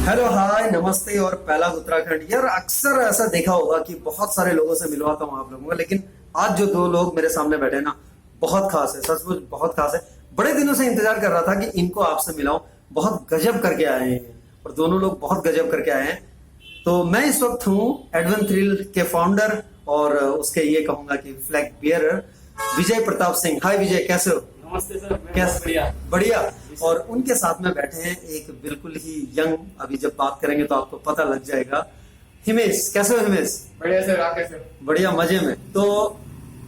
Hello hi नमस्ते और पहला उत्तराखंड। यार अक्सर ऐसा देखा होगा कि बहुत सारे लोगों से मिलवाता हूँ आप लोगों को, लेकिन आज जो दो लोग मेरे सामने बैठे हैं ना, बहुत खास है, सचमुच बहुत खास है। बड़े दिनों से इंतजार कर रहा था कि इनको आपसे मिलाऊं। बहुत गजब करके आए हैं और दोनों लोग बहुत गजब करके आए हैं। तो मैं इस वक्त हूँ एडवन थ्रिल के फाउंडर और उसके ये कहूंगा कि फ्लैग बियरर विजय प्रताप सिंह। हाय विजय, कैसे हो? नमस्ते सर, मैं कैसे? बहुत बढ़िया। बढ़िया। और उनके साथ में बैठे हैं एक बिल्कुल ही यंग, अभी जब बात करेंगे तो आपको पता लग जाएगा, हिमेश। कैसे हो हिमेश? बढ़िया सर, आप कैसे हो? बढ़िया, मजे में। तो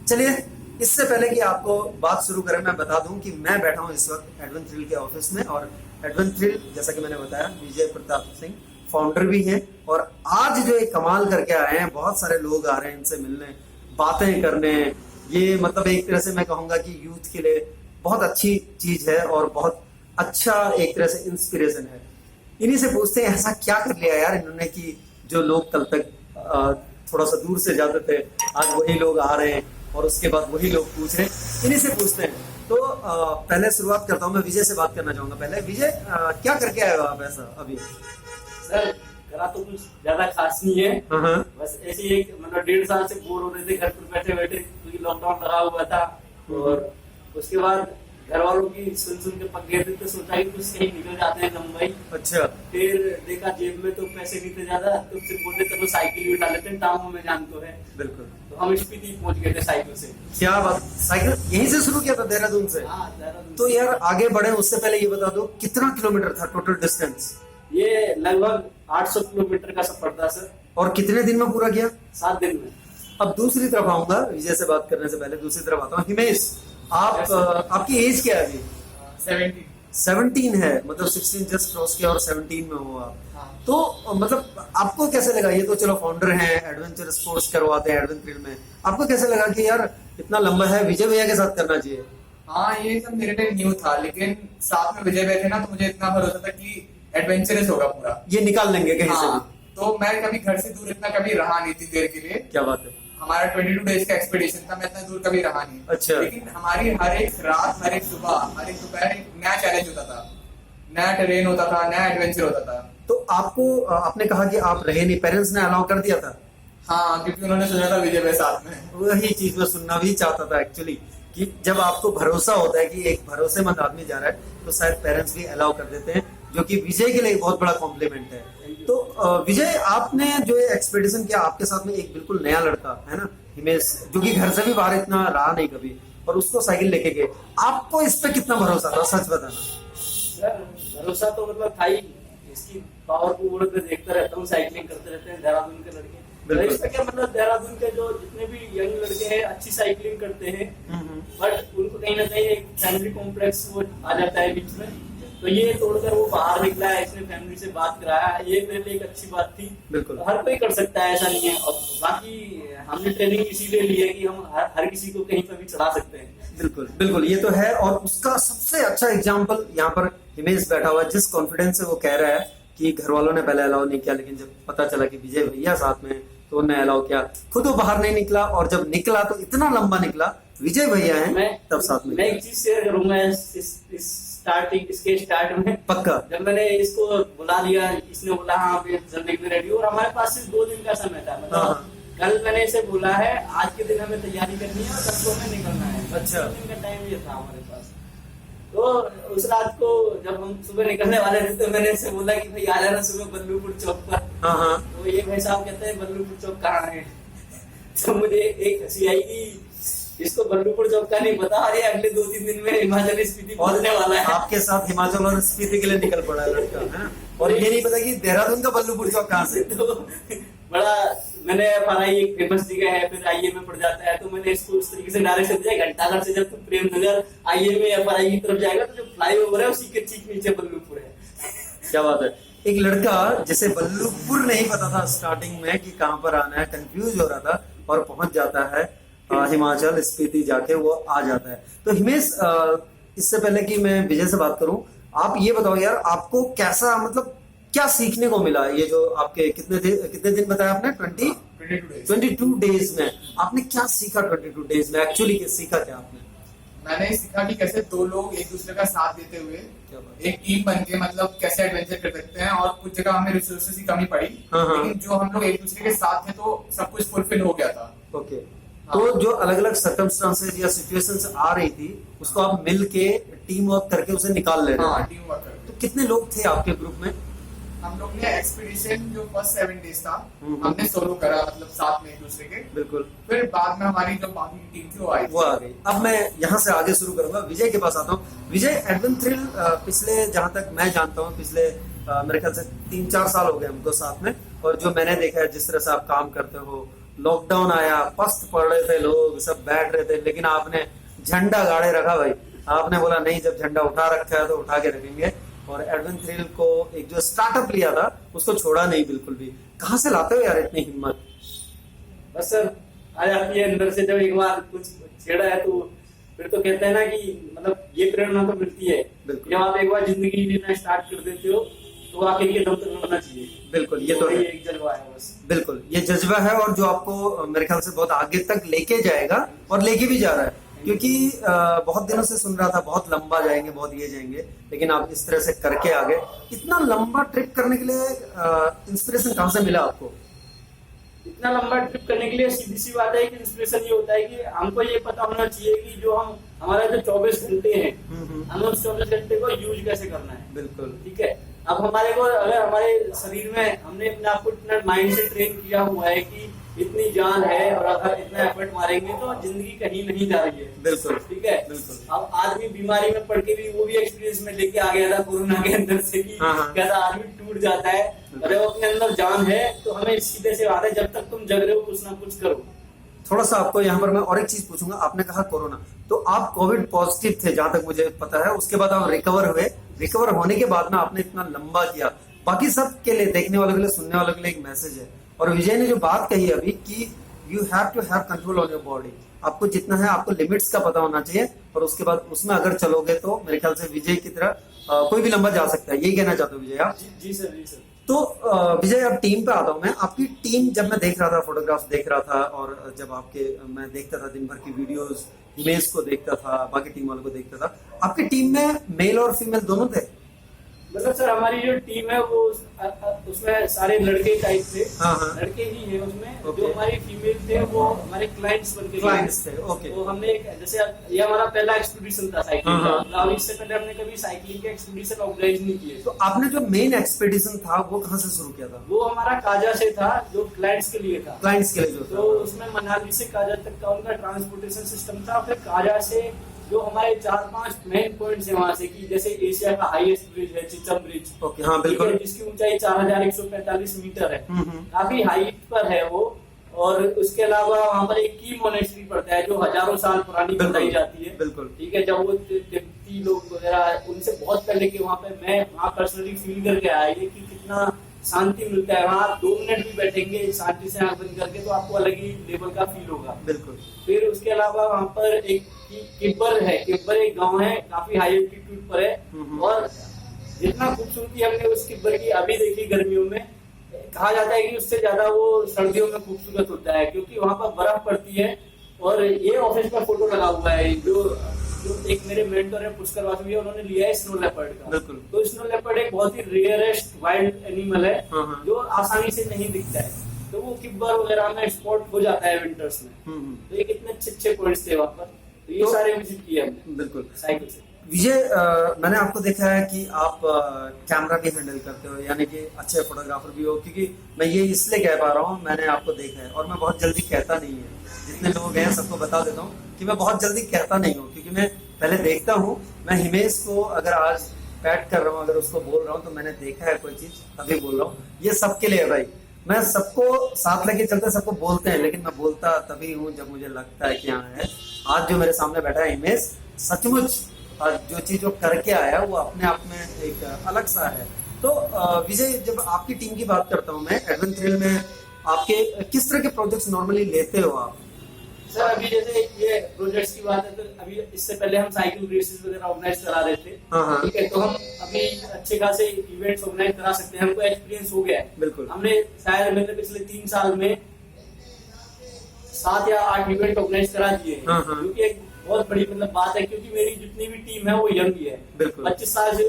चलिए, इससे पहले कि आपको बात शुरू करें मैं बता दूं कि मैं बैठा हूं इस वक्त एडवन थ्रिल के ऑफिस में। और एडवन थ्रिल, जैसा कि मैंने बताया, विजय प्रताप सिंह फाउंडर भी हैं। और आज जो एक कमाल करके आए हैं, बहुत सारे लोग आ रहे हैं इनसे मिलने, बातें करने। ये मतलब एक तरह से मैं कहूंगा कि यूथ के लिए बहुत अच्छी चीज है और बहुत अच्छा एक तरह से इंस्पिरेशन है। इन्हीं से पूछते हैं ऐसा क्या कर लिया यार इन्होंने कि जो लोग कल तक थोड़ा सा दूर से जाते थे, आज वही लोग आ रहे हैं और उसके बाद वही लोग पूछ रहे हैं। इन्हीं से पूछते हैं। तो पहले शुरुआत करता हूँ, मैं विजय से बात करना चाहूंगा। पहले विजय, क्या करके आए हो आप ऐसा अभी? सर, करा तो कुछ ज्यादा खास नहीं है। हाँ। बस ऐसे ही एक मतलब 1.5 साल से बोर हो रहे थे घर पर बैठे बैठे, क्योंकि लॉकडाउन लगा हुआ था। और उसके बाद घर वालों की सुन के पक गए थे, तो सोचा कि कुछ कहीं निकल जाते हैं लंबाई। अच्छा। फिर देखा जेब में तो पैसे नहीं थे ज्यादा, तो फिर बोले चलो साइकिल भी उठा लेते हैं, टाउन में जान तो है। बिल्कुल। तो हम स्पीति पहुंच गए थे साइकिल से। क्या बात! साइकिल यहीं से शुरू किया था, देहरादून से? हाँ, देहरादून तो से। यार आगे बढ़े उससे पहले ये बता दो कितना किलोमीटर था टोटल डिस्टेंस? ये लगभग 800 किलोमीटर का सफर था सर। और कितने दिन में पूरा किया? 7 दिन में। अब दूसरी तरफ आऊंगा, विजय से बात करने से पहले दूसरी तरफ आता हूँ। हिमेश, आप Yes, sir. आपकी एज क्या है अभी? 70। 17 है, मतलब 16 जस्ट क्रॉस किया और 17 में हो आप। हाँ। तो मतलब आपको कैसे लगा? ये तो चलो फाउंडर हैं, एडवेंचर स्पोर्ट्स करवाते हैं एडवन थ्रिल में। आपको कैसे लगा कि यार इतना लंबा है, विजय भैया के साथ करना चाहिए? हाँ, ये सब मेरे लिए न्यू था, लेकिन साथ में विजय बैठे ना, तो मुझे इतना भरोसा था कि एडवेंचरस होगा पूरा। ये निकाल लेंगे कहीं से हाँ, भी। तो मैं कभी घर से दूर इतना कभी रहा नहीं थी देर के लिए। क्या बात है! हमारा 22 डेज का एक्सपीडिशन था, मैं इतना दूर कभी रहा नहीं। अच्छा। लेकिन हमारी हर एक रात, हर एक सुबह, हर एक दोपहर एक नया चैलेंज होता था, नया टेरेन होता था, नया एडवेंचर होता था। तो आपको आपने कहा कि आप रहे नहीं, पेरेंट्स ने अलाउ कर दिया था? हाँ, क्योंकि उन्होंने सुना था विजय भाई साथ में। वही चीज मैं सुनना भी चाहता था एक्चुअली, कि जब आपको भरोसा होता है कि एक भरोसेमंद आदमी जा रहा है, तो शायद पेरेंट्स भी अलाउ कर देते हैं, जो कि विजय के लिए बहुत बड़ा कॉम्प्लीमेंट है। तो विजय, आपने जो एक्सपेडिशन किया, आपके साथ में एक बिल्कुल नया लड़का है ना, हिमेश, जो कि घर से भी बाहर इतना रहा नहीं कभी, और उसको साइकिल लेके गए। आपको इस पे कितना भरोसा था, सच बताना? सर, भरोसा तो मतलब था ही। इसकी पावर को उड़ कर देखता रहता हूँ, साइकिलिंग करते रहते हैं देहरादून के लड़के। बिल्कुल। तो इसका क्या मतलब, देहरादून के जो जितने भी यंग लड़के हैं अच्छी साइकिलिंग करते हैं, बट उनको कहीं ना कहीं एक फैमिली कॉम्प्लेक्स वो आ जाता है बीच में। तो ये तोड़कर वो बाहर निकला है, इसने फैमिली से बात कराया, ये मेरे लिए एक अच्छी बात थी। बिल्कुल। तो हर कोई कर सकता है, ऐसा नहीं है। और बाकी हमने ट्रेनिंग इसीलिए ली है कि हम हर किसी को कहीं पर भी चढ़ा सकते हैं। बिल्कुल बिल्कुल, ये तो है। और उसका सबसे अच्छा एग्जाम्पल यहाँ पर हिमेश बैठा हुआ है, जिस कॉन्फिडेंस से वो कह रहा है कि घर वालों ने पहले अलाउ नहीं किया, लेकिन जब पता चला कि विजय भैया साथ में, तो उन्होंने अलाउ किया। खुद वो बाहर नहीं निकला, और जब निकला तो इतना लंबा निकला। विजय भैया हैं तब साथ में। मैं एक चीज शेयर करूंगा इसके स्टार्ट में। पक्का। जब मैंने इसको बुला लिया, इसने बोला हाँ जल्दी में रेडी, और हमारे पास सिर्फ 2 दिन का समय था। मतलब हाँ। कल मैंने इसे बोला है, आज के दिन हमें तैयारी करनी है और 10 में निकलना है। अच्छा। 2 दिन का टाइम ये था हमारे पास। तो उस रात को जब हम सुबह निकलने वाले थे, तो मैंने इसे बोला कि भाई आ जाना सुबह बल्लूपुर चौक पर। हाँ हाँ। तो ये भाई साहब कहते हैं बल्लूपुर चौक कहाँ है? तो मुझे एक हंसी आई कि इसको बल्लूपुर चौक का नहीं पता, और ये अगले 2-3 दिन में हिमाचल स्पीति पहुंचने वाला है। आपके साथ हिमाचल और स्पीति के लिए निकल पड़ा है लड़का, है ना? और ये नहीं पता कि देहरादून का बल्लूपुर चौक कहाँ से। तो बड़ा मैंने FRI एक फेमस जगह है, फिर IE में पड़ जाता है, तो मैंने इसको उस तरीके से डायरेक्शन दिया, घंटाघर से जब तुम प्रेम नगर IE में FRI की तरफ जाएगा, तो जो फ्लाईओवर है उसी के ठीक नीचे बल्लूपुर है। क्या बात है! एक लड़का जिसे बल्लूपुर नहीं पता था स्टार्टिंग में कि कहाँ पर आना है, कंफ्यूज हो रहा था, और पहुंच जाता है हिमाचल स्पीति जाके, वो आ जाता है। तो हिमेश, इससे पहले कि मैं विजय से बात करूं, आप ये बताओ यार, आपको कैसा, मतलब क्या सीखने को मिला? ये जो आपके कितने दिन बताया आपने? 22 डेज में आपने क्या सीखा? 22 डेज में एक्चुअली सीखा क्या आपने? मैंने सीखा कि कैसे दो लोग एक दूसरे का साथ देते हुए क्या बात एक टीम बन के मतलब कैसे एडवेंचर कर सकते हैं। और कुछ जगह हमें रिसोर्सेज की कमी पड़ी, हाँ। लेकिन जो हम लोग एक दूसरे के साथ थे तो सब कुछ फुलफिल हो गया था। ओके। तो जो अलग अलग सर्कमस्टांसेस या सिचुएशंस आ रही थी उसको आप मिल के टीम वर्क करके उसे निकाल ले रहे हाँ, हैं। टीम वर्क करके। तो कितने लोग थे आपके ग्रुप में? हम लोग ने एक्सपीडिशन जो फर्स्ट 7 डेज था हम्म। हमने सोलो करा, मतलब साथ में एक दूसरे के। बिल्कुल। फिर बाद में हमारी जो बाकी की टीम थी वो आई। वो आ गई। अब मैं यहाँ से आगे शुरू करूंगा, विजय के पास आता हूँ। विजय, एडवेंथ्रिल पिछले, जहां तक मैं जानता हूँ, पिछले मेरे ख्याल से 3-4 साल हो गए हमको साथ में। और जो मैंने देखा है जिस तरह से आप काम करते हो, लॉकडाउन आया, पस्त पड़ रहे थे लोग, सब बैठ रहे थे, लेकिन आपने झंडा गाड़े रखा भाई। आपने बोला नहीं, जब झंडा उठा रखा है तो उठा के रखेंगे। और एडवेंथ्रिल को एक जो स्टार्टअप लिया था उसको छोड़ा नहीं बिल्कुल भी। कहाँ से लाते हो यार इतनी हिम्मत? बस सर, आ जाती है अंदर से। जब एक बार कुछ छेड़ा है तो फिर तो कहते हैं ना कि मतलब ये प्रेरणा तो मिलती है। बिल्कुल। जब आप एक बार जिंदगी जीना स्टार्ट कर देते हो तो आगे के दम तक रहना चाहिए। बिल्कुल, ये तो है। एक जज्बा है बस। बिल्कुल, ये जज्बा है, और जो आपको मेरे ख्याल से बहुत आगे तक लेके जाएगा, और लेके भी जा रहा है। क्योंकि बहुत दिनों से सुन रहा था बहुत लंबा जाएंगे, बहुत ये जाएंगे, लेकिन आप इस तरह से करके आ गए। इतना लंबा ट्रिप करने के लिए इंस्पिरेशन कहाँ से मिला आपको? इतना लंबा ट्रिप करने के लिए सीधी सी बात है कि इंस्पिरेशन ये होता है कि हमको ये पता होना चाहिए कि जो हम हमारा जो 24 घंटे हैं, हमें उस 24 घंटे को यूज कैसे करना है। बिल्कुल। ठीक है। अब हमारे को अगर हमारे शरीर में हमने अपने आप को इतना माइंड से ट्रेन किया हुआ है कि इतनी जान है और अगर इतना एफर्ट मारेंगे तो जिंदगी कहीं नहीं जा रही है। बिल्कुल। ठीक है। बिल्कुल। अब आदमी बीमारी में पड़ के भी वो भी एक्सपीरियंस में लेके आ गया था कोरोना के अंदर से कि हाँ। कैसा आदमी टूट जाता है। और जब अपने अंदर जान है तो हमें सीधे से बात है, जब तक तुम जग रहे हो कुछ ना कुछ करो। थोड़ा सा आपको यहाँ पर मैं और एक चीज पूछूंगा। आपने कहा कोरोना, तो आप कोविड पॉजिटिव थे जहां तक मुझे पता है। उसके बाद आप रिकवर हुए। रिकवर होने के बाद में आपने इतना लंबा किया। बाकी सब के लिए, देखने वालों के लिए, सुनने वालों के लिए एक मैसेज है। और विजय ने जो बात कही अभी कि you have to have control on your body. आपको जितना है आपको लिमिट्स का पता होना चाहिए, और उसके बाद उसमें अगर चलोगे तो मेरे ख्याल से विजय की तरह कोई भी लंबा जा सकता है। यही कहना चाहते हो विजय आप? जी सर, जी सर। तो विजय, अब टीम पे आता हूं मैं। आपकी टीम, जब मैं देख रहा था, फोटोग्राफ्स देख रहा था, और जब आपके मैं देखता था दिन भर की वीडियोस, इमेज को देखता था, बाकी टीम वालों को देखता था, आपकी टीम में मेल और फीमेल दोनों थे? मतलब सर हमारी जो टीम है वो उसमें सारे लड़के टाइप थे। हाँ। लड़के ही है उसमें। Okay. जो हमारी फीमेल थे वो हमारे क्लाइंट्स बन के क्लाइंट्स थे। ओके। तो हमने जैसे ये हमारा पहला एक्सपीडिशन था साइकिलिंग हाँ। का। और इससे पहले हमने कभी साइकिलिंग के एक्सपीडिशन ऑर्गेनाइज नहीं किए। तो आपने जो मेन एक्सपेडिशन था वो कहाँ से शुरू किया था? वो हमारा काजा से था, जो क्लाइंट्स के लिए था। क्लाइंट्स के लिए जो तो उसमें मनाली से काजा तक का उनका ट्रांसपोर्टेशन सिस्टम था। फिर काजा से जो हमारे 4-5 मेन पॉइंट्स है वहां से, कि जैसे एशिया का हाईएस्ट ब्रिज है चिचम ब्रिज। ओके। हाँ, बिल्कुल। जिसकी ऊंचाई 4145 मीटर है। हम्म। काफी हाइट पर है वो। और उसके अलावा वहाँ पर एक की मोनेस्ट्री पड़ता है जो हजारों साल पुरानी बताई जाती है। बिल्कुल। ठीक है। जब वो तिब्बती लोग वगैरह उनसे बहुत पहले के वहाँ पे, मैं वहाँ पर्सनली फील करके आया कि कितना शांति मिलता है वहाँ। 2 मिनट भी बैठेंगे शांति से आंख बंद करके तो आपको अलग ही लेवल का फील होगा। बिल्कुल। फिर उसके अलावा वहाँ पर एक किब्बर है। किब्बर एक गांव है, काफी हाई एल्टीट्यूड पर है। और जितना खूबसूरती हमने उस किब्बर की अभी देखी गर्मियों में, कहा जाता है कि उससे ज्यादा वो सर्दियों में खूबसूरत होता है, क्योंकि वहाँ पर बर्फ पड़ती है। और ये ऑफिस का फोटो लगा हुआ है जो एक मेरे मेंटर है पुष्कर वासवी, उन्होंने लिया है स्नो लेपर्ड का। बिल्कुल। तो स्नो लेपर्ड एक बहुत ही रेयरेस्ट वाइल्ड एनिमल है। हाँ। जो आसानी से नहीं दिखता है। तो वो किब्बर वगैरह में स्पॉट हो जाता है विंटर्स में। तो ये कितने अच्छे पॉइंट्स थे वहाँ पर। तो ये सारे विजिट किए हमने बिल्कुल साइकिल से। विजय, मैंने आपको देखा है कि आप कैमरा भी हैंडल करते हो, यानी कि अच्छे फोटोग्राफर भी हो। क्योंकि मैं ये इसलिए कह पा रहा हूँ, मैंने आपको देखा है, और मैं बहुत जल्दी कहता नहीं है। जितने लोग हैं सबको बता देता हूँ कि मैं बहुत जल्दी कहता नहीं हूँ, क्योंकि मैं पहले देखता हूँ। मैं हिमेश को अगर आज पैट कर रहा हूँ, अगर उसको बोल रहा हूँ, तो मैंने देखा है कोई चीज तभी बोल रहा हूँ। ये सबके लिए है भाई। मैं सबको साथ लेके चलते, सबको बोलते हैं, लेकिन मैं बोलता तभी हूँ जब मुझे लगता है कि हाँ है। आज जो मेरे सामने बैठा है हिमेश, सचमुच जो चीज वो करके आया वो अपने आप में एक अलग सा है। तो विजय, जब आपकी टीम की बात करता हूँ मैं, एडवेंथ्रिल में आपके किस तरह के प्रोजेक्ट्स नॉर्मली लेते हो आप? सर अभी जैसे ये प्रोजेक्ट्स की बात है, तो अभी इससे पहले हम साइकिल रेसेस वगैरह ऑर्गेनाइज करा रहे थे। हाँ। ठीक है। तो हम अभी अच्छे खासे इवेंट्स ऑर्गेनाइज करा सकते हैं। हमको एक्सपीरियंस हो गया है। बिल्कुल। हमने शायद मैंने पिछले 3 साल में 7 या 8 इवेंट ऑर्गेनाइज करा दिए हैं। हाँ। क्योंकि एक बहुत बड़ी मतलब बात है, क्योंकि मेरी जितनी भी टीम है वो यंग ही है। बिल्कुल। 25 साल से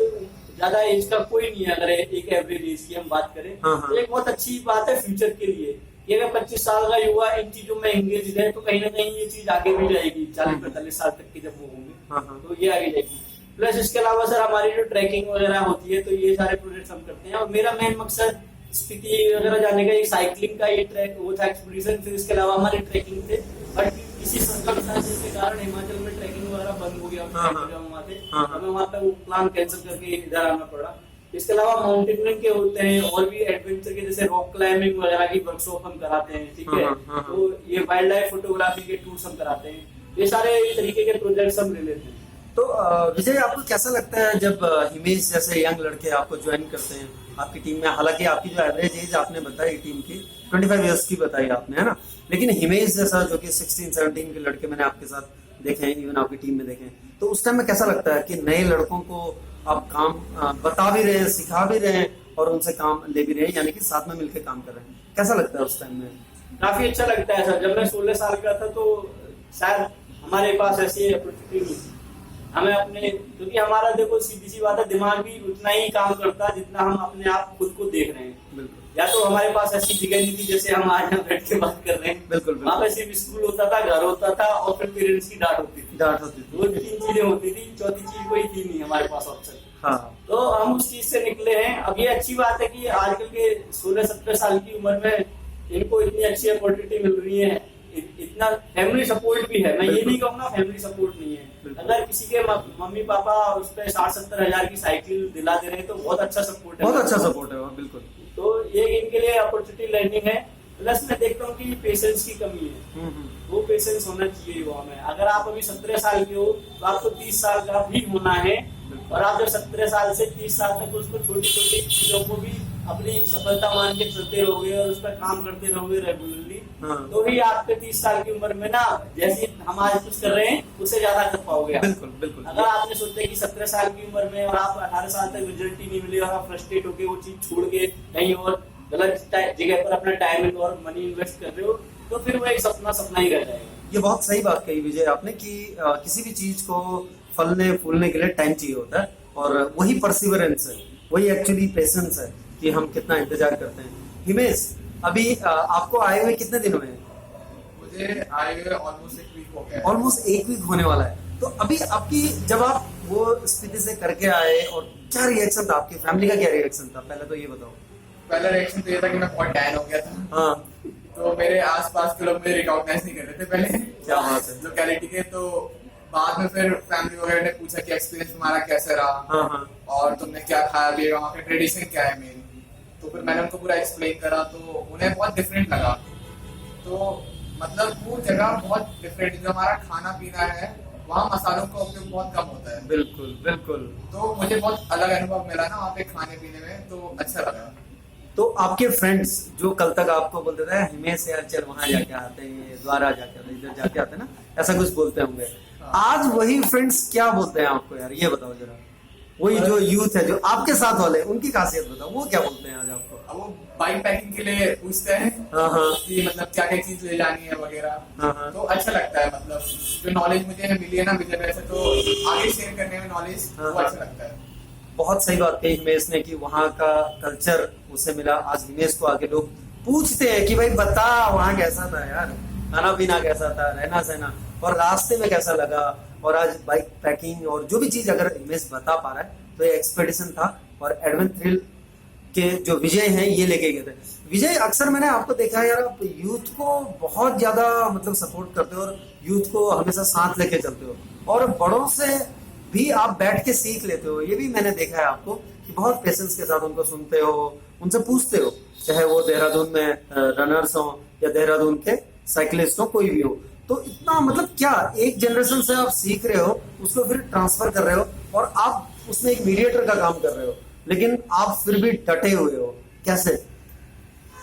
ज्यादा एज का कोई नहीं है, अगर एक एवरेज एज की हम बात करें। हाँ, हाँ। तो एक बहुत अच्छी बात है फ्यूचर के लिए कि अगर 25 साल का युवा इन चीजों में एंगेज है तो कहीं ना कहीं ये चीज आगे भी जाएगी 40-45 साल तक की जब वो होंगे। हाँ, हाँ। तो ये आगे जाएगी। प्लस इसके अलावा सर हमारी जो ट्रैकिंग वगैरह होती है तो ये सारे प्रोजेक्ट्स हम करते हैं, और मेरा मेन मकसद स्पीति वगैरह जाने का, एक साइकिलिंग का ये ट्रैक वो था एक्सपीडिशन। फिर इसके अलावा हमारे ट्रैकिंग थे, बट किसी सर्कमस्टेंसेस के कारण हिमाचल में ट्रैकिंग वगैरह बंद हो गया। हाँ, हाँ। जब हम वहाँ थे हाँ, हमें वहाँ पे वो प्लान कैंसिल करके इधर आना पड़ा। इसके अलावा माउंटेनियरिंग के होते हैं और भी एडवेंचर के, जैसे रॉक क्लाइंबिंग वगैरह की वर्कशॉप हम कराते हैं, ठीक है। हाँ, हाँ, हाँ। तो ये वाइल्ड लाइफ फोटोग्राफी के टूर्स हम कराते हैं, ये सारे तरीके के प्रोजेक्ट्स हम ले लेते हैं। तो विजय, आपको कैसा लगता है जब हिमेश जैसे यंग लड़के आपको ज्वाइन करते हैं आपकी टीम में? हालांकि आपकी जो एवरेज एज आपने बताई टीम की 25 इयर्स की बताई आपने, है ना, लेकिन हिमेश जैसा जो कि 16-17 के लड़के मैंने आपके साथ देखे हैं, इवन आपकी टीम में देखे हैं, तो उस टाइम में कैसा लगता है कि नए लड़कों को आप काम बता भी रहे हैं, सिखा भी रहे हैं और उनसे काम ले भी रहे हैं, यानी कि साथ में मिलकर काम कर रहे हैं? कैसा लगता है उस टाइम में? काफी अच्छा लगता है सर। जब मैं 16 साल का था तो शायद हमारे पास ऐसी अपॉर्चुनिटी नहीं थी हमें अपने, क्योंकि हमारा देखो सीधी सी बात है, दिमाग भी उतना ही काम करता जितना हम अपने आप खुद को देख रहे हैं। बिल्कुल। या तो हमारे पास ऐसी जगह नहीं थी जैसे हम आज यहाँ बैठ के बात कर रहे हैं। बिल्कुल, वहाँ पे सिर्फ स्कूल होता था, घर होता था और फिर पेरेंट्स की डांट होती थी। डांट होती थी। वो 3 चीजें होती थी, चौथी चीज कोई थी नहीं हमारे पास ऑप्शन। हाँ। तो हम उस चीज से निकले हैं। अब ये अच्छी बात है कि आजकल के 16-17 साल की उम्र में इनको इतनी अच्छी अपॉर्चुनिटी मिल रही है, इतना फैमिली सपोर्ट भी है। मैं ये नहीं कहूँगा फैमिली सपोर्ट नहीं है। अगर किसी के मम्मी पापा उस पर 60-70 हजार की साइकिल दिला दे रहे हैं तो बहुत अच्छा सपोर्ट है। बहुत अच्छा सपोर्ट है, बिल्कुल। तो ये इनके लिए अपॉर्चुनिटी लर्निंग है। प्लस मैं देखता हूँ कि पेशेंस की कमी है, वो पेशेंस होना चाहिए युवा में। अगर आप अभी 17 साल के हो तो आपको 30 साल का भी होना है, और आप जब 17 साल से 30 साल तक उसको छोटी छोटी चीजों को भी अपनी सफलता मान के चलते रहोगे और उस पर काम करते रहोगे रेगुलरली, तो ही आपके 30 साल की उम्र में ना, जैसे हम आज कुछ कर रहे हैं उससे ज्यादा कर पाओगे। बिल्कुल, बिल्कुल। अगर आपने सोचा कि 17 साल की उम्र में और आप 18 साल तक रिजल्ट ही नहीं मिले और आप फ्रस्ट्रेट होकर वो चीज छोड़ के कहीं और गलत जगह पर अपना टाइम और मनी इन्वेस्ट कर रहे हो, तो फिर वो एक सपना ही रह जाएगा। ये बहुत सही बात कही विजय आपने कि किसी भी चीज को फलने फूलने के लिए टाइम चाहिए होता है, और वही परसिवरेंस है, वही एक्चुअली पेशेंस है कि हम कितना इंतजार करते हैं। हिमेश, अभी आपको आए हुए कितने दिन हुए हैं? मुझे आए हुए ऑलमोस्ट 1 वीक हो गया है। ऑलमोस्ट 1 वीक होने वाला है। तो अभी आपकी, जब आप वो स्थिति से करके आए, और क्या रिएक्शन था आपकी फैमिली का, क्या रिएक्शन था, पहले तो ये बताओ। पहला रिएक्शन तो ये था कि मैं बहुत टैन हो गया था। हाँ। तो मेरे आसपास के लोग मुझे रिकॉग्नाइज नहीं कर रहे थे पहले, क्या बात है। लोकेलिटी के। तो बाद में फिर फैमिली वगैरह ने पूछा कि एक्सपीरियंस तुम्हारा कैसा रहा, हाँ, हाँ। और तुमने क्या खाया पिया, वहाँ का ट्रेडिशन क्या है मेन। तो फिर मैंने उनको पूरा एक्सप्लेन करा, तो उन्हें बहुत डिफरेंट लगा। तो मतलब वो जगह बहुत डिफरेंट, जो हमारा खाना पीना है वहाँ मसालों का उपयोग बहुत कम होता है। बिल्कुल, बिल्कुल। तो मुझे बहुत अलग अनुभव मिला ना वहाँ पे खाने पीने में, तो अच्छा लगा। तो आपके फ्रेंड्स जो कल तक आपको बोलते थे हिमेश यार चल वहां जाके आते हैं, द्वारा जाके आते, इधर जाके आते ना, ऐसा कुछ बोलते होंगे, आज वही फ्रेंड्स क्या बोलते हैं आपको? यार ये बताओ जरा, वही जो यूथ है जो आपके साथ वाले, उनकी खासियत बताओ, वो क्या बोलते हैं आज आपको? अब वो बाइक पैकिंग के लिए पूछते हैं हाँ, हाँ। कि मतलब क्या क्या चीज ले जानी है वगैरह। हाँ, हाँ। तो अच्छा लगता है, मतलब जो नॉलेज मुझे मिली है ना विजय वैसे, तो आगे शेयर करने में नॉलेज हाँ, वो हाँ। अच्छा लगता है। बहुत सही बात कही हिमेश ने कि वहाँ का कल्चर उसे मिला। आज हिमेश को आके लोग पूछते हैं कि भाई बता वहाँ कैसा था यार, खाना पीना कैसा था, रहना सहना, और रास्ते में कैसा लगा, और आज बाइक पैकिंग और जो भी चीज अगर हिमेश बता पा रहा है तो ये एक्सपेडिशन था, और एडवेंचर थ्रिल के जो विजय हैं ये लेके गए थे। विजय, अक्सर मैंने आपको देखा है यार, आप यूथ को बहुत ज्यादा मतलब सपोर्ट करते हो और यूथ को हमेशा साथ लेके चलते हो, और बड़ों से भी आप बैठ के सीख लेते हो। ये भी मैंने देखा है आपको कि बहुत पेशेंस के साथ उनको सुनते हो, उनसे पूछते हो, चाहे वो देहरादून में रनर्स हो या देहरादून के साइकिलिस्ट हो, कोई भी हो। तो इतना मतलब क्या एक जनरेशन से आप सीख रहे हो, उसको फिर ट्रांसफर कर रहे हो, और आप उसमें एक मीडिएटर का काम कर रहे हो, लेकिन आप फिर भी डटे हुए हो, कैसे?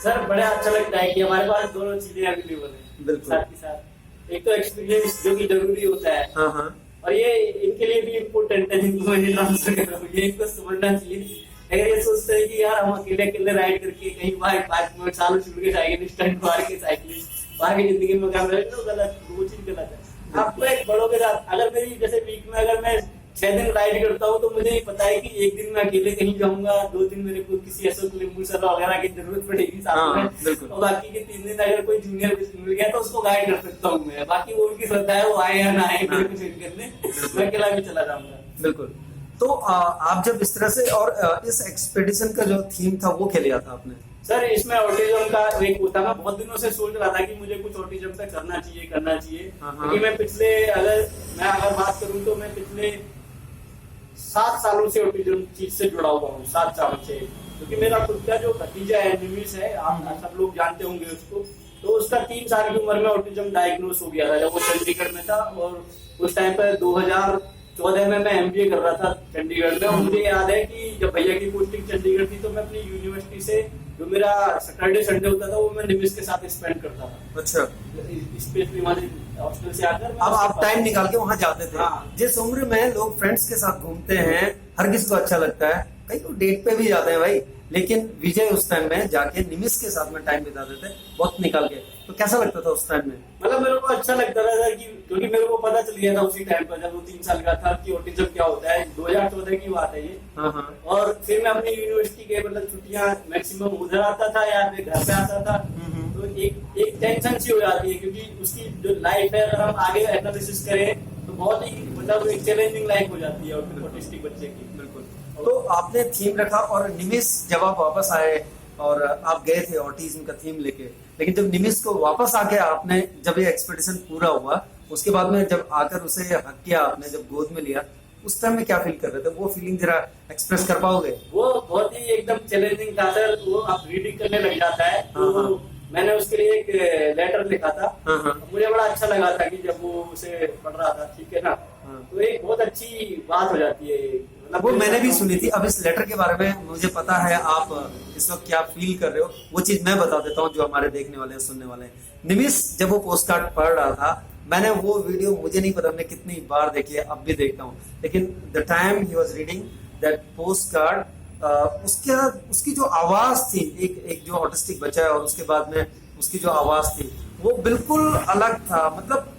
सर बड़ा अच्छा लगता है कि हमारे पास दोनों चीजें अवेलेबल है। बिल्कुल। साथ ही साथ एक तो एक्सपीरियंस जो कि जरूरी होता है, हाँ, हाँ। और ये इनके लिए भी इम्पोर्टेंट है जिनको मैंने ट्रांसफर कर रहा हूँ, ये इनको समझना चाहिए। अगर ये सोचते हैं कि यार हम अकेले अकेले राइड करके कहीं बाहर 5 मिनट चालू शुरू के साइकिल स्टैंड मार के साइकिलिस्ट बाहर की जिंदगी में काम रहे, तो गलत, वो चीज गलत है। आपको एक बड़ों के साथ अगर मेरी जैसे वीक में अगर मैं 6 दिन राइड करता हूँ तो मुझे ये पता है कि एक दिन मैं अकेले कहीं जाऊंगा, 2 दिन मेरे को किसी अशोक लिंबू सर वगैरह की जरूरत पड़ेगी साथ में, बिल्कुल। और बाकी के 3 दिन अगर कोई जूनियर मिल गया तो उसको गाइड कर सकता हूँ मैं। बाकी वो उनकी श्रद्धा है, वो आए या ना आए मेरे को चेक करने, मैं अकेला भी चला जाऊंगा। बिल्कुल। तो आप जब इस तरह से और इस एक्सपेडिशन का जो थीम था वो क्या लिया था आपने? सर इसमें ऑटिज्म का एक होता, मैं बहुत दिनों से सोच रहा था कि मुझे कुछ ऑटिज्म पे करना चाहिए क्योंकि मैं अगर बात करूं तो मैं पिछले 7 सालों से ऑटिज्म चीज से जुड़ा हुआ हूँ, 7 सालों से। क्योंकि मेरा खुद का जो भतीजा है निमिष है, आप सब लोग जानते होंगे उसको, तो उसका 3 साल की उम्र में ऑटिज्म डायग्नोस हो गया था जब वो चंडीगढ़ में था। और उस टाइम पर 2014 में मैं एमबीए कर रहा था चंडीगढ़ में। और मुझे याद है कि जब भैया की पोस्टिंग चंडीगढ़ थी तो मैं अपनी यूनिवर्सिटी से जो मेरा सैटरडे संडे होता था वो मैं निमिष के साथ स्पेंड करता था। अच्छा। स्पेशली हमारे हॉस्टल से आकर अब आप टाइम निकाल के वहां जाते थे। हाँ। जिस उम्र में लोग फ्रेंड्स के साथ घूमते हैं, हर किसी को अच्छा लगता है, कई लोग डेट पे भी जाते हैं भाई, लेकिन विजय उस टाइम में जाके निमिष के साथ में टाइम बिताते थे वक्त निकाल के। तो कैसा लगता था उस टाइम में? मतलब मेरे को अच्छा लगता था कि क्योंकि मेरे को पता चल गया था उसी टाइम पर जब वो 3 साल का था कि ऑटिज्म क्या होता है। 2014 की बात है ये। हाँ। और फिर मैं अपनी यूनिवर्सिटी के मतलब छुट्टियां मैक्सिमम उधर आता था या फिर घर पे आता था, तो एक टेंशन सी हो जाती है क्योंकि उसकी जो लाइफ है अगर हम आगे एनालिसिस करें तो बहुत ही मतलब एक चैलेंजिंग लाइफ हो जाती है ऑटिस्टिक बच्चे की। बिल्कुल। तो आपने थीम रखा और निमिष जब आप वापस आए और आप गए थे ऑटिज्म का थीम लेके, लेकिन जब निमिष को वापस आके आपने जब ये एक्सपेडिशन पूरा हुआ उसके बाद में जब आकर उसे हक किया आपने, जब गोद में लिया, उस टाइम में क्या फील कर रहे थे? वो फीलिंग जरा एक्सप्रेस कर पाओगे? वो बहुत ही एकदम चैलेंजिंग था सर। वो आप रीडिंग करने लग जाता है तो मैंने उसके लिए एक लेटर लिखा था। मुझे बड़ा अच्छा लगा था कि जब वो उसे पढ़ रहा था, ठीक है ना, तो एक बहुत अच्छी बात हो जाती है। वो मैंने भी सुनी थी। अब इस लेटर के बारे में मुझे पता है आप इस वक्त क्या फील कर रहे हो, वो चीज मैं बता देता हूँ जो हमारे देखने वाले हैं, सुनने वाले हैं। निमिष जब वो पोस्ट कार्ड पढ़ रहा था, मैंने वो वीडियो मुझे नहीं पता मैंने कितनी बार देखी है, अब भी देखता हूँ, लेकिन the time he was reading that post card, उसकी जो आवाज थी, एक जो ऑटिस्टिक बच्चा है और उसके बाद में उसकी जो आवाज थी वो बिल्कुल अलग था। मतलब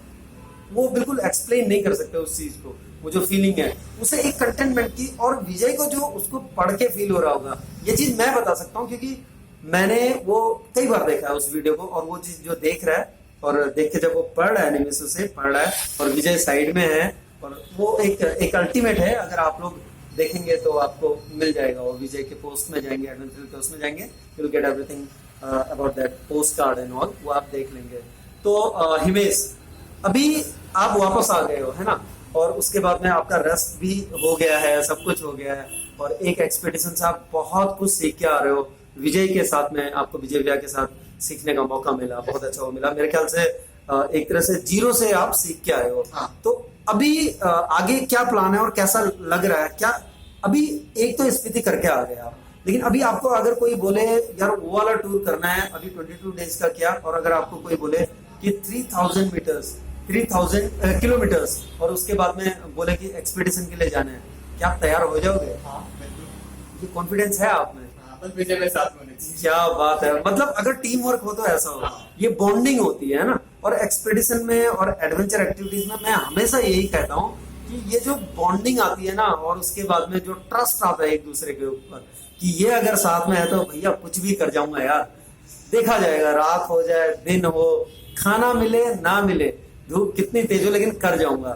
वो बिल्कुल एक्सप्लेन नहीं कर सकते उस चीज को, वो जो फीलिंग है उसे एक कंटेनमेंट की। और विजय को जो उसको पढ़ के फील हो रहा होगा, ये चीज मैं बता सकता हूँ क्योंकि मैंने वो कई बार देखा है उस वीडियो को। और वो चीज जो देख रहा है और देख के जब वो पढ़ रहा है, निमिष से पढ़ रहा है और विजय साइड में है, और वो एक अल्टीमेट है। अगर आप लोग देखेंगे तो आपको मिल जाएगा, और विजय के पोस्ट में जाएंगे, एडवेंचर के उसमें जाएंगे, you will get everything about that post card and all, वो आप देख लेंगे। तो हिमेश, अभी आप वापस आ गए हो, है ना, और उसके बाद में आपका रेस्ट भी हो गया है, सब कुछ हो गया है, और एक एक्सपेडिशन से आप बहुत कुछ सीख के आ रहे हो। विजय के साथ में आपको विजय भैया के साथ सीखने का मौका मिला, बहुत अच्छा वो मिला। मेरे ख्याल से एक तरह से जीरो से आप सीख के आए हो। हाँ। तो अभी आगे क्या प्लान है और कैसा लग रहा है? क्या अभी एक तो स्पीति करके आ गए आप, लेकिन अभी आपको अगर कोई बोले यार वो वाला टूर करना है, अभी 22 डेज का किया, और अगर आपको कोई बोले कि 3000 किलोमीटर्स और उसके बाद में बोले कि एक्सपीडिशन के लिए जाना है, क्या आप तैयार हो जाओगे? हाँ, बिल्कुल। ये कॉन्फिडेंस है आप में? हाँ, बस विजय मेरे साथ में होने चाहिए। क्या बात है। मतलब अगर टीम वर्क हो तो ऐसा हो। हाँ। ये बॉन्डिंग होती है ना। और एक्सपेडिशन में और एडवेंचर एक्टिविटीज में मैं हमेशा यही कहता हूँ कि ये जो बॉन्डिंग आती है ना, और उसके बाद में जो ट्रस्ट आता है एक दूसरे के ऊपर कि ये अगर साथ में है तो भैया कुछ भी कर जाऊंगा यार, देखा जाएगा, रात हो जाए दिन हो, खाना मिले ना मिले, धूप कितनी तेज हो, लेकिन कर जाऊंगा।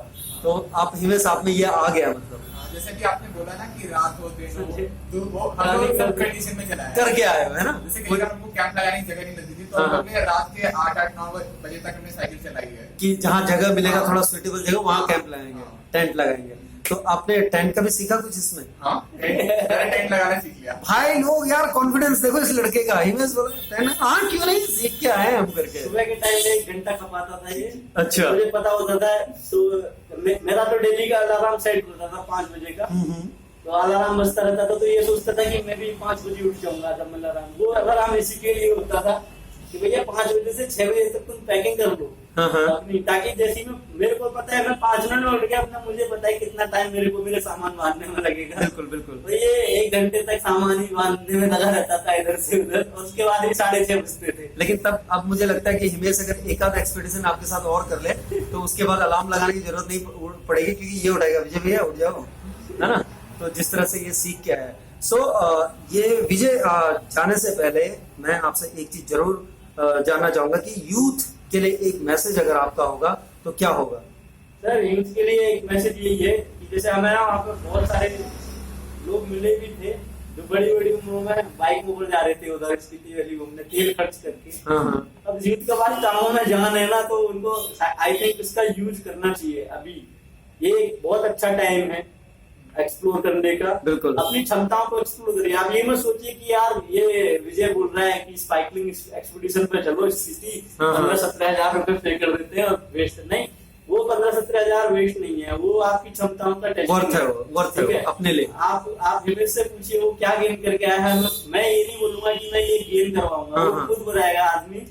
तो आप हिमेश आप में ये आ गया। मतलब जैसे कि आपने बोला ना कि रात हो दिन हो, तो वो हम लोग सब कंडीशन में चला है, करके आए हो, है ना। जैसे कई बार हमको कैंप लगाने की जगह नहीं मिलती थी, तो हम लोग ने रात के 8-9 बजे तक हमने साइकिल चलाई है कि जहाँ जगह मिलेगा, थोड़ा सुटेबल जगह, वहाँ कैंप लगाएंगे, टेंट लगाएंगे। तो आपने टेंट का भी सीखा कुछ इसमें? हाँ, टेंट लगाना सीख लिया भाई लोग यार, कॉन्फिडेंस देखो इस लड़के का। हिमेश बोला टेंट, हाँ क्यों नहीं, सीख के आए हम करके। सुबह के टाइम में 1 घंटा खपाता था ये। अच्छा। मुझे पता होता था तो मेरा तो डेली का अलार्म सेट होता था 5 बजे का। तो अलार्म बजता रहता था, तो ये सोचता था कि मैं भी 5 बजे उठ जाऊंगा जब मैं अलार्म, वो अलार्म इसी के लिए होता था कि भैया 5 बजे से 6 बजे तक तुम पैकिंग कर लो अपनी, ताकि जैसी में मेरे को पता है मैं 5 मिनट में उठ गया अपना, मुझे पता है कितना टाइम मेरे को मेरे सामान बांधने में लगेगा। बिल्कुल बिल्कुल। तो ये 1 घंटे तक सामान ही बांधने में लगा रहता था इधर से उधर, और उसके बाद ही 6:30 बजते थे। लेकिन तब अब मुझे लगता है कि हिमेश अगर एक आध एक्सपेडिशन आपके साथ और कर ले तो उसके बाद अलार्म लगाने की जरूरत नहीं पड़ेगी, क्योंकि ये उठाएगा, विजय भैया उठ जाओ, है ना। तो जिस तरह से ये सीख के आया है। ये विजय जाने से पहले मैं आपसे एक चीज जरूर जानना चाहूंगा कि यूथ के लिए एक मैसेज अगर आपका होगा तो क्या होगा? सर यूथ के लिए एक मैसेज यही है कि जैसे हमारे वहाँ पर बहुत सारे लोग मिले भी थे जो बड़ी बड़ी उम्रों में बाइक में ऊपर जा रहे थे उधर स्पीति वैली घूमने, तेल खर्च करके। अब यूथ के पास कामों में जान है ना, तो उनको आई थिंक इसका यूज करना चाहिए। अभी ये एक बहुत अच्छा टाइम है एक्सप्लोर करने का, बिल्कुल अपनी क्षमताओं को एक्सप्लोर करिए। आप ये मत सोचिए कि यार ये विजय बोल रहा है कि साइकिलिंग एक्सपीडिशन पे चलो, इसी 15-17 हजार रुपए पे कर देते हैं और वेस्ट नहीं, वो 15-17 हजार वेस्ट नहीं है, वो आपकी क्षमताओं का टेस्ट है अपने लिए। आप हिमेश से पूछिए वो क्या गेन करके आया है। मैं ये नहीं बोलूंगा कि मैं ये गेन करवाऊंगा, वो खुद बताएगा आदमी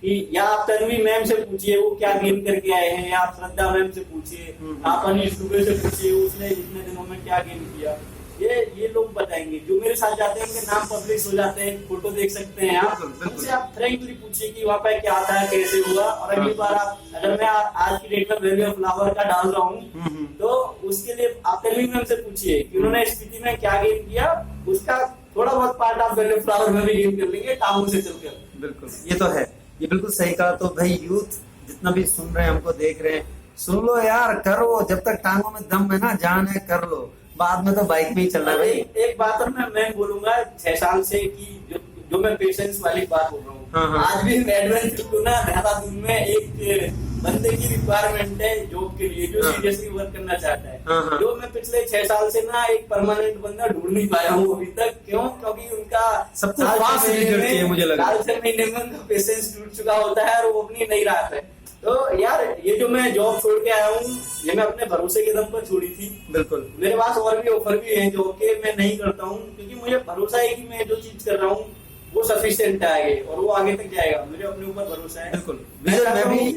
कि, या आप तन्वी मैम से पूछिए वो क्या गेन करके आए हैं, या आप श्रद्धा मैम से पूछिए, आप अनिश दुबे से पूछिए उसने इतने दिनों में क्या गेन किया। ये लोग बताएंगे। जो मेरे साथ जाते हैं उनके नाम पब्लिश हो जाते हैं, फोटो देख सकते हैं आप, उनसे आप फ्रेंकली पूछिए कि वहाँ पे क्या था, कैसे हुआ। और अगली बार आप, अगर मैं आज की डेट में वैल्यू ऑफ फ्लावर का डाल रहा हूँ तो उसके लिए आप तन्वी मैम से पूछिए कि उन्होंने स्थिति में क्या गेन किया, उसका थोड़ा बहुत पार्ट आप वैल्यू ऑफ फ्लावर में भी गेन कर लेंगे टाउन से चलकर। बिल्कुल, ये तो है, ये बिल्कुल सही कहा। तो भाई यूथ जितना भी सुन रहे हैं, हमको देख रहे हैं, सुन लो यार, करो, जब तक टांगों में दम है ना, जान है, कर लो, बाद में तो बाइक में ही चलना है भाई। एक बात और मैं बोलूंगा 6 साल से कि जो मैं पेशेंस वाली बात बोल रहा हूँ, आज भी एडवेंचर को ना देहरादून में एक बंदे की रिक्वायरमेंट है जॉब के लिए जो सीरियसली वर्क करना चाहता है। जो मैं पिछले 6 साल से ना एक परमानेंट बंदा ढूंढ नहीं पाया हूँ अभी तक। क्यों? क्योंकि उनका सबको फास्ट रिजल्ट चाहिए, मुझे लगा 4 महीने में उनका पेशेंस टूट चुका होता है और वो अपनी नहीं रहा है। तो यार ये जो मैं जॉब छोड़ के आया हूँ, ये मैं अपने भरोसे के दम पर छोड़ी थी। बिल्कुल, मेरे पास और भी ऑफर भी है जॉब के, मैं नहीं करता हूँ क्योंकि मुझे भरोसा है कि मैं जो चीज कर रहा हूँ वो सफिशिएंट है आगे, और वो आगे तक जाएगा, मुझे अपने ऊपर भरोसा है। बिल्कुल।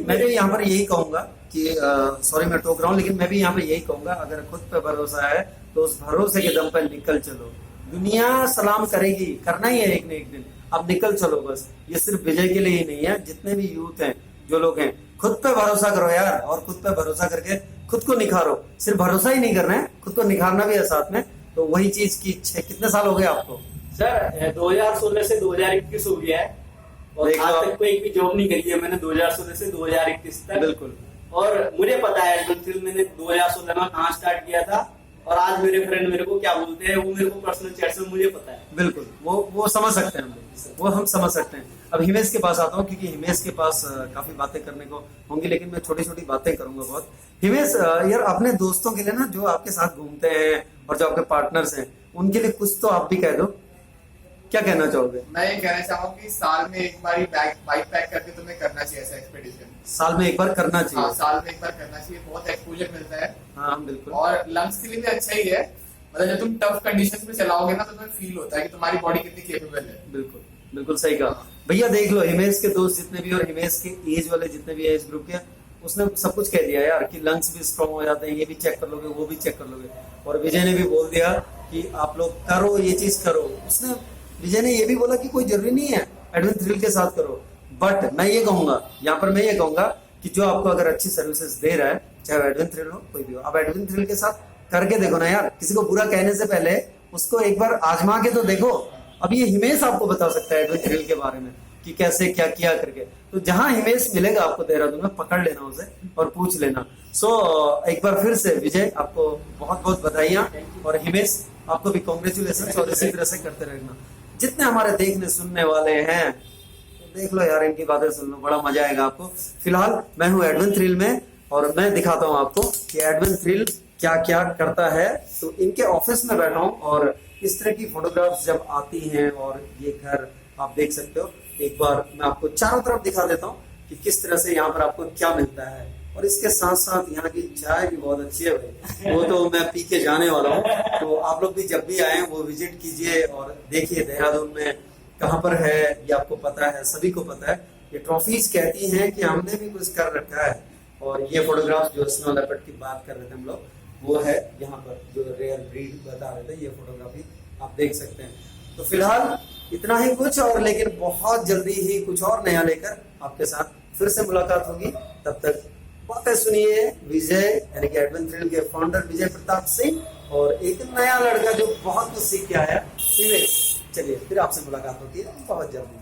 मैं भी यहाँ पर यही कहूंगा कि सॉरी मैं टोक रहा हूँ, लेकिन मैं भी यहाँ पर यही कहूंगा, अगर खुद पे भरोसा है तो उस भरोसे के दम पर निकल चलो। दुनिया सलाम करेगी, करना ही है एक न एक दिन, अब निकल चलो बस। ये सिर्फ विजय के लिए ही नहीं है, जितने भी यूथ हैं, जो लोग हैं, खुद पे भरोसा करो यार, और खुद पे भरोसा करके खुद को निखारो। सिर्फ भरोसा ही नहीं करना है, खुद को निखारना भी है साथ में। तो वही चीज की कितने साल हो गए आपको? सर 2016 से 2021 हो गया है, और आज तक कोई भी जॉब नहीं करी है मैंने 2016 से 2021 तक। बिल्कुल। और मुझे पता है एडवेंचर मैंने 2016 में कहाँ स्टार्ट किया था, और आज मेरे फ्रेंड मेरे को क्या बोलते हैं वो मेरे को पर्सनल चैट में मुझे पता है। बिल्कुल, वो समझ सकते हैं, वो हम समझ सकते हैं। अब हिमेश के पास आता हूँ, क्योंकि हिमेश के पास काफी बातें करने को होंगी, लेकिन मैं छोटी छोटी बातें करूंगा बहुत। हिमेश यार, अपने दोस्तों के लिए ना, जो आपके साथ घूमते हैं और जो आपके पार्टनर्स हैं, उनके लिए कुछ तो आप भी कह दो, क्या कहना चाहोगे? मैं ये कहना चाहूंगा कि साल में एक बार बाइक पैक करके तुम्हें करना चाहिए ऐसा एक्सपेडिशन। साल में एक बार करना चाहिए? हाँ, साल में एक बार करना चाहिए, बहुत एक्सपोजर मिलता है। हाँ बिल्कुल, और लंग्स के लिए भी अच्छा ही है। मतलब जब तुम टफ कंडीशंस में चलाओगे ना, तो तुम्हें फील होता है कि तुम्हारी बॉडी कितनी केपेबल है। बिल्कुल बिल्कुल सही कहा भैया। देख लो, हिमेश के दोस्त जितने भी और हिमेश के एज वाले जितने भी एज ग्रुप के, उसने सब कुछ कह दिया यार कि लंग्स भी स्ट्रॉन्ग हो जाते हैं, ये भी चेक कर लोगे, वो भी चेक कर लोगे। और विजय ने भी बोल दिया कि आप लोग करो, ये चीज करो। उसने, विजय ने ये भी बोला कि कोई जरूरी नहीं है एडवेंचर थ्रिल के साथ करो, बट मैं ये कहूंगा, यहाँ पर मैं ये कहूंगा कि जो आपको अगर अच्छी सर्विसेज दे रहा है, चाहे एडवेंचर थ्रिल हो, कोई भी हो, आप एडवेंचर थ्रिल के साथ करके देखो ना यार। किसी को बुरा कहने से पहले उसको एक बार आजमा के तो देखो। अब ये हिमेश आपको बता सकता है एडवेंचर थ्रिल के बारे में कि कैसे क्या किया करके। तो जहां हिमेश मिलेगा आपको देहरादून में, पकड़ लेना उसे और पूछ लेना। एक बार फिर से विजय, आपको बहुत बहुत बधाइयां, और हिमेश आपको भी कांग्रेचुलेशन, और इसी तरह से करते रहना। जितने हमारे देखने सुनने वाले हैं, तो देख लो यार, इनकी बातें सुन लो, बड़ा मजा आएगा आपको। फिलहाल मैं हूँ एडवेंचर थ्रिल में, और मैं दिखाता हूँ आपको कि एडवेंचर थ्रिल क्या क्या करता है। तो इनके ऑफिस में बैठा हूँ, और इस तरह की फोटोग्राफ्स जब आती हैं, और ये घर आप देख सकते हो, एक बार मैं आपको चारों तरफ दिखा देता हूँ कि किस तरह से यहाँ पर आपको क्या मिलता है। और इसके साथ साथ यहाँ की चाय भी बहुत अच्छी है भाई, वो तो मैं पी के जाने वाला हूँ। तो आप लोग भी जब भी आए वो विजिट कीजिए और देखिए देहरादून में कहाँ पर है ये आपको पता है, सभी को पता है। ये ट्रॉफीज कहती हैं कि हमने भी कुछ कर रखा है। और ये फोटोग्राफ जो स्नो लेपर्ड की बात कर रहे थे हम लोग, वो है यहाँ पर जो रेयर ब्रीड बता रहे थे, ये फोटोग्राफी आप देख सकते हैं। तो फिलहाल इतना ही कुछ, और लेकिन बहुत जल्दी ही कुछ और नया लेकर आपके साथ फिर से मुलाकात होगी। तब तक बातें सुनिए विजय यानी कि एडवन थ्रिल के फाउंडर विजय प्रताप सिंह और एक नया लड़का जो बहुत कुछ सीख के आया। चलिए फिर आपसे मुलाकात होती है बहुत जल्दी।